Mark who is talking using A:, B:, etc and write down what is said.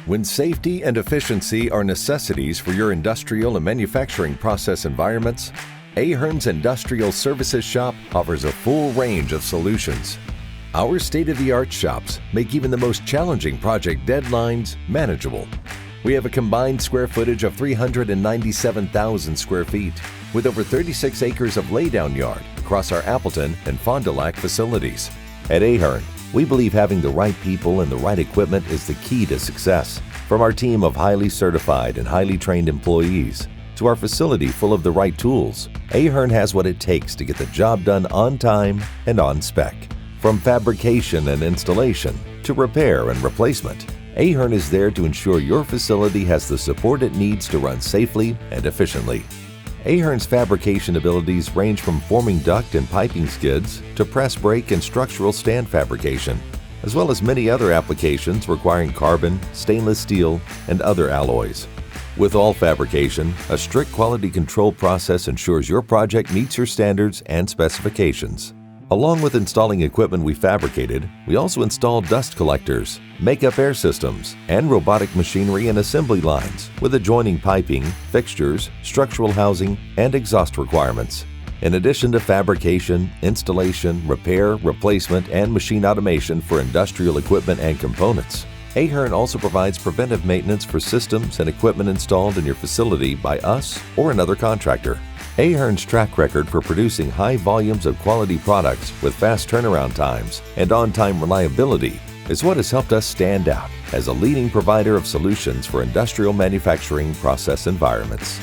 A: When safety and efficiency are necessities for your industrial and manufacturing process environments, Ahern's Industrial Services Shop offers a full range of solutions. Our state-of-the-art shops make even the most challenging project deadlines manageable. We have a combined square footage of 397,000 square feet, with over 36 acres of laydown yard across our Appleton and Fond du Lac facilities. At Ahern, we believe having the right people and the right equipment is the key to success. From our team of highly certified and highly trained employees to our facility full of the right tools, Ahern has what it takes to get the job done on time and on spec. From fabrication and installation to repair and replacement, Ahern is there to ensure your facility has the support it needs to run safely and efficiently. Ahern's fabrication abilities range from forming duct and piping skids to press brake and structural stand fabrication, as well as many other applications requiring carbon, stainless steel, and other alloys. With all fabrication, a strict quality control process ensures your project meets your standards and specifications. Along with installing equipment we fabricated, we also install dust collectors, makeup air systems, and robotic machinery and assembly lines with adjoining piping, fixtures, structural housing, and exhaust requirements. In addition to fabrication, installation, repair, replacement, and machine automation for industrial equipment and components, Ahern also provides preventive maintenance for systems and equipment installed in your facility by us or another contractor. Ahern's track record for producing high volumes of quality products with fast turnaround times and on-time reliability is what has helped us stand out as a leading provider of solutions for industrial manufacturing process environments.